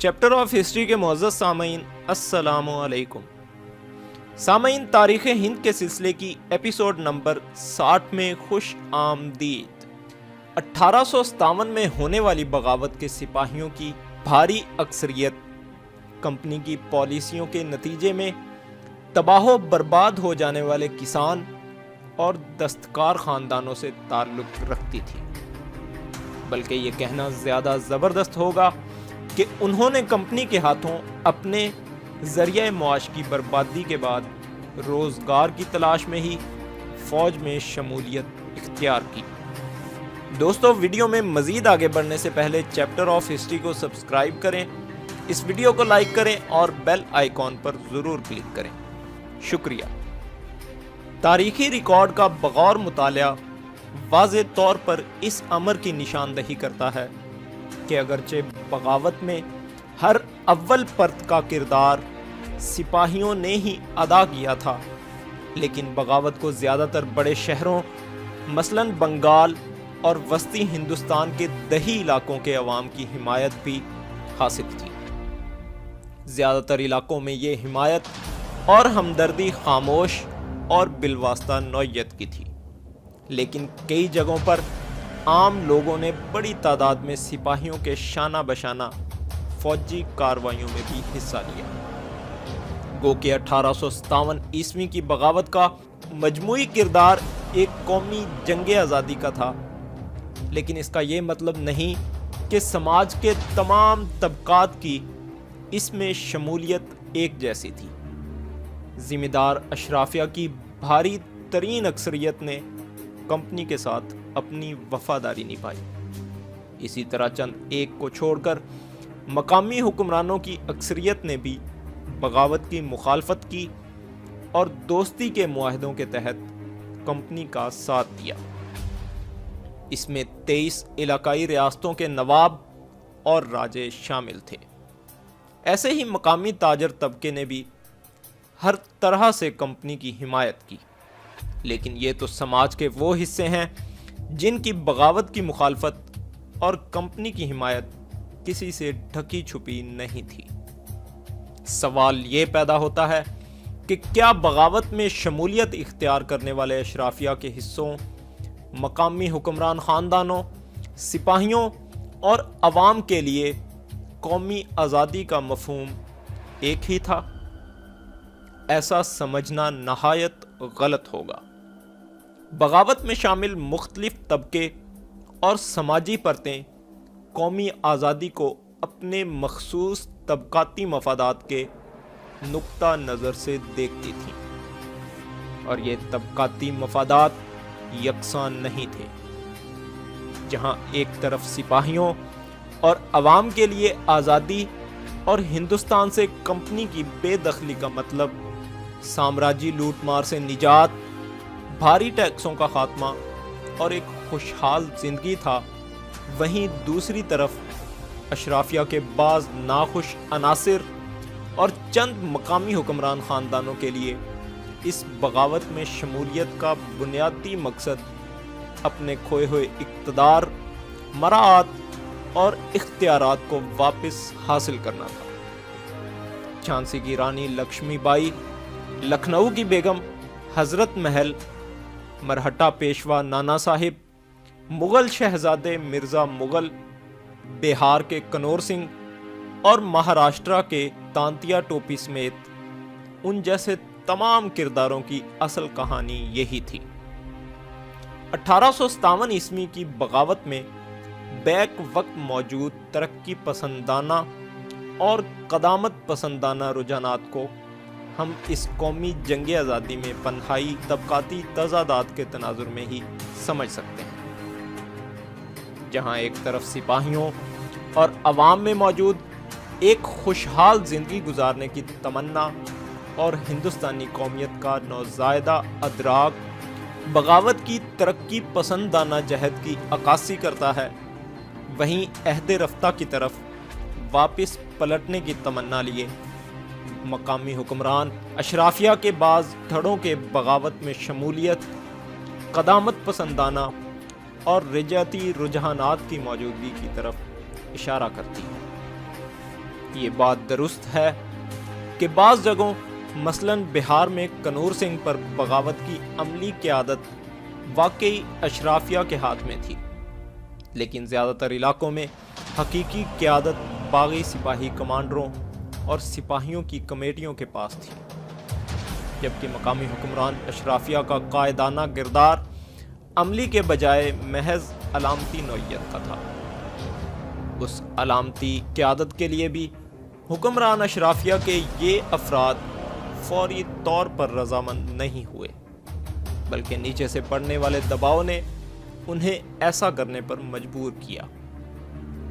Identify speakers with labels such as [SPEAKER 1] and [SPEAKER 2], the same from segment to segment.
[SPEAKER 1] Chapter of history کے معزز سامعین السلام علیکم۔ سامعین، تاریخ ہند کے سلسلے کی ایپیسوڈ نمبر 60 میں خوش آمدید۔ 1857 میں ہونے والی بغاوت کے سپاہیوں کی بھاری اکثریت کمپنی کی پالیسیوں کے نتیجے میں تباہ و برباد ہو جانے والے کسان اور دستکار خاندانوں سے تعلق رکھتی تھی، بلکہ یہ کہنا زیادہ زبردست ہوگا کہ انہوں نے کمپنی کے ہاتھوں اپنے ذریعہ معاش کی بربادی کے بعد روزگار کی تلاش میں ہی فوج میں شمولیت اختیار کی۔ دوستو، ویڈیو میں مزید آگے بڑھنے سے پہلے چیپٹر آف ہسٹری کو سبسکرائب کریں، اس ویڈیو کو لائک کریں اور بیل آئیکن پر ضرور کلک کریں۔ شکریہ۔ تاریخی ریکارڈ کا بغور مطالعہ واضح طور پر اس امر کی نشاندہی کرتا ہے کہ اگرچہ بغاوت میں ہر اول پرت کا کردار سپاہیوں نے ہی ادا کیا تھا، لیکن بغاوت کو زیادہ تر بڑے شہروں مثلاً بنگال اور وسطی ہندوستان کے دیہی علاقوں کے عوام کی حمایت بھی حاصل تھی۔ زیادہ تر علاقوں میں یہ حمایت اور ہمدردی خاموش اور بالواسطہ نوعیت کی تھی، لیکن کئی جگہوں پر عام لوگوں نے بڑی تعداد میں سپاہیوں کے شانہ بشانہ فوجی کارروائیوں میں بھی حصہ لیا۔ گو کہ 1857 عیسوی کی بغاوت کا مجموعی کردار ایک قومی جنگ آزادی کا تھا، لیکن اس کا یہ مطلب نہیں کہ سماج کے تمام طبقات کی اس میں شمولیت ایک جیسی تھی۔ ذمہ دار اشرافیہ کی بھاری ترین اکثریت نے کمپنی کے ساتھ اپنی وفاداری نبھائی۔ اسی طرح چند ایک کو چھوڑ کر مقامی حکمرانوں کی اکثریت نے بھی بغاوت کی مخالفت کی اور دوستی کے معاہدوں کے تحت کمپنی کا ساتھ دیا۔ اس میں 23 علاقائی ریاستوں کے نواب اور راجے شامل تھے۔ ایسے ہی مقامی تاجر طبقے نے بھی ہر طرح سے کمپنی کی حمایت کی، لیکن یہ تو سماج کے وہ حصے ہیں جن کی بغاوت کی مخالفت اور کمپنی کی حمایت کسی سے ڈھکی چھپی نہیں تھی۔ سوال یہ پیدا ہوتا ہے کہ کیا بغاوت میں شمولیت اختیار کرنے والے اشرافیہ کے حصوں، مقامی حکمران خاندانوں، سپاہیوں اور عوام کے لیے قومی آزادی کا مفہوم ایک ہی تھا؟ ایسا سمجھنا نہایت غلط ہوگا۔ بغاوت میں شامل مختلف طبقے اور سماجی پرتیں قومی آزادی کو اپنے مخصوص طبقاتی مفادات کے نقطہ نظر سے دیکھتی تھیں، اور یہ طبقاتی مفادات یکساں نہیں تھے۔ جہاں ایک طرف سپاہیوں اور عوام کے لیے آزادی اور ہندوستان سے کمپنی کی بے دخلی کا مطلب سامراجی لوٹ مار سے نجات، بھاری ٹیکسوں کا خاتمہ اور ایک خوشحال زندگی تھا، وہیں دوسری طرف اشرافیہ کے بعض ناخوش عناصر اور چند مقامی حکمران خاندانوں کے لیے اس بغاوت میں شمولیت کا بنیادی مقصد اپنے کھوئے ہوئے اقتدار، مراعات اور اختیارات کو واپس حاصل کرنا تھا۔ جھانسی کی رانی لکشمی بائی، لکھنؤ کی بیگم حضرت محل، مرہٹہ پیشوا نانا صاحب، مغل شہزادے مرزا مغل، بہار کے کنور سنگھ اور مہاراشٹرا کے تانتیا ٹوپی سمیت ان جیسے تمام کرداروں کی اصل کہانی یہی تھی۔ 1857 عیسوی کی بغاوت میں بیک وقت موجود ترقی پسندانہ اور قدامت پسندانہ رجحانات کو ہم اس قومی جنگ آزادی میں پنہائی طبقاتی تضادات کے تناظر میں ہی سمجھ سکتے ہیں۔ جہاں ایک طرف سپاہیوں اور عوام میں موجود ایک خوشحال زندگی گزارنے کی تمنا اور ہندوستانی قومیت کا نوزائیدہ ادراک بغاوت کی ترقی پسندانہ جہد کی عکاسی کرتا ہے، وہیں عہد رفتہ کی طرف واپس پلٹنے کی تمنا لیے مقامی حکمران اشرافیہ کے بعض دھڑوں کے بغاوت میں شمولیت، قدامت پسندانہ اور رجعتی رجحانات کی موجودگی کی طرف اشارہ کرتی ہے۔ یہ بات درست ہے کہ بعض جگہوں مثلاً بہار میں کنور سنگھ پر بغاوت کی عملی قیادت واقعی اشرافیہ کے ہاتھ میں تھی، لیکن زیادہ تر علاقوں میں حقیقی قیادت باغی سپاہی کمانڈروں اور سپاہیوں کی کمیٹیوں کے پاس تھی، جبکہ مقامی حکمران اشرافیہ کا قائدانہ کردار عملی کے بجائے محض علامتی نوعیت کا تھا۔ اس علامتی قیادت کے لیے بھی حکمران اشرافیہ کے یہ افراد فوری طور پر رضامند نہیں ہوئے، بلکہ نیچے سے پڑنے والے دباؤ نے انہیں ایسا کرنے پر مجبور کیا۔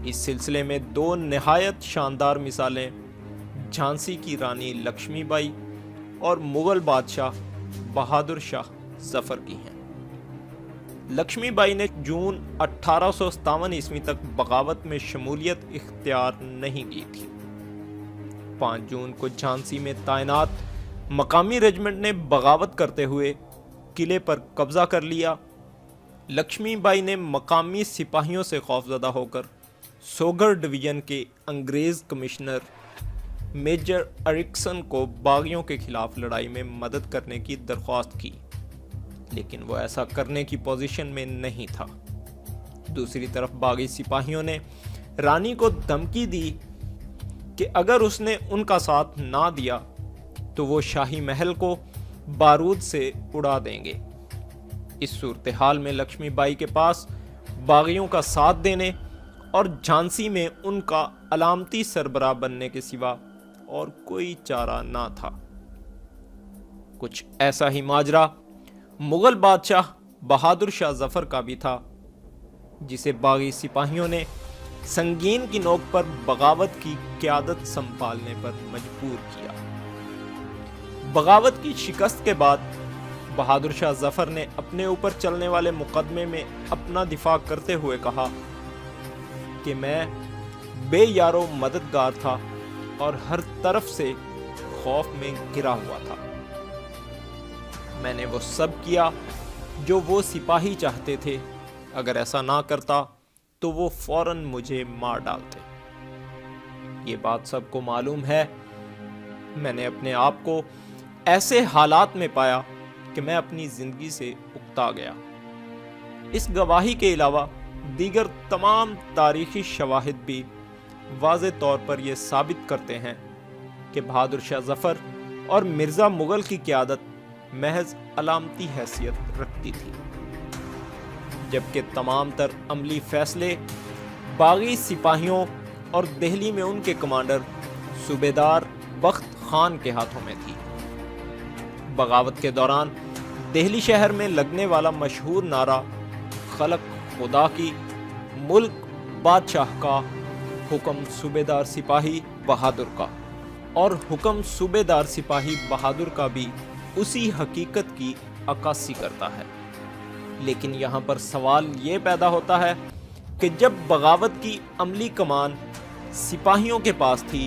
[SPEAKER 1] اس سلسلے میں دو نہایت شاندار مثالیں جھانسی کی رانی لکشمی بائی اور مغل بادشاہ بہادر شاہ ظفر کی ہیں۔ لکشمی بائی نے جون 1857 عیسوی تک بغاوت میں شمولیت اختیار نہیں کی تھی۔ 5 جون کو جھانسی میں تعینات مقامی رجمنٹ نے بغاوت کرتے ہوئے قلعے پر قبضہ کر لیا۔ لکشمی بائی نے مقامی سپاہیوں سے خوفزدہ ہو کر سوگر ڈویژن کے انگریز کمشنر میجر اریکسن کو باغیوں کے خلاف لڑائی میں مدد کرنے کی درخواست کی، لیکن وہ ایسا کرنے کی پوزیشن میں نہیں تھا۔ دوسری طرف باغی سپاہیوں نے رانی کو دھمکی دی کہ اگر اس نے ان کا ساتھ نہ دیا تو وہ شاہی محل کو بارود سے اڑا دیں گے۔ اس صورتحال میں لکشمی بائی کے پاس باغیوں کا ساتھ دینے اور جھانسی میں ان کا علامتی سربراہ بننے کے سوا اور کوئی چارہ نہ تھا۔ کچھ ایسا ہی ماجرا مغل بادشاہ بہادر شاہ ظفر کا بھی تھا، جسے باغی سپاہیوں نے سنگین کی نوک پر بغاوت کی قیادت سنبھالنے پر مجبور کیا۔ بغاوت کی شکست کے بعد بہادر شاہ ظفر نے اپنے اوپر چلنے والے مقدمے میں اپنا دفاع کرتے ہوئے کہا کہ میں بے یارو مددگار تھا اور ہر طرف سے خوف میں گھرا ہوا تھا۔ میں نے وہ سب کیا جو وہ سپاہی چاہتے تھے، اگر ایسا نہ کرتا تو وہ فوراً مجھے مار ڈالتے۔ یہ بات سب کو معلوم ہے۔ میں نے اپنے آپ کو ایسے حالات میں پایا کہ میں اپنی زندگی سے اکتا گیا۔ اس گواہی کے علاوہ دیگر تمام تاریخی شواہد بھی واضح طور پر یہ ثابت کرتے ہیں کہ بہادر شاہ ظفر اور مرزا مغل کی قیادت محض علامتی حیثیت رکھتی تھی، جبکہ تمام تر عملی فیصلے باغی سپاہیوں اور دہلی میں ان کے کمانڈر صوبیدار بخت خان کے ہاتھوں میں تھی۔ بغاوت کے دوران دہلی شہر میں لگنے والا مشہور نعرہ خلق خدا کی، ملک بادشاہ کا، حکم صوبیدار سپاہی بہادر کا، اور حکم صوبیدار سپاہی بہادر کا بھی اسی حقیقت کی عکاسی کرتا ہے۔ لیکن یہاں پر سوال یہ پیدا ہوتا ہے کہ جب بغاوت کی عملی کمان سپاہیوں کے پاس تھی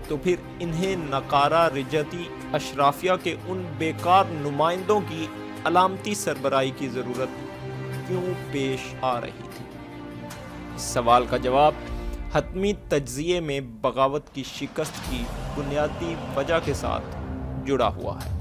[SPEAKER 1] تو پھر انہیں نقارہ رجتی اشرافیہ کے ان بیکار نمائندوں کی علامتی سربراہی کی ضرورت کیوں پیش آ رہی تھی؟ اس سوال کا جواب حتمی تجزیے میں بغاوت کی شکست کی بنیادی وجہ کے ساتھ جڑا ہوا ہے۔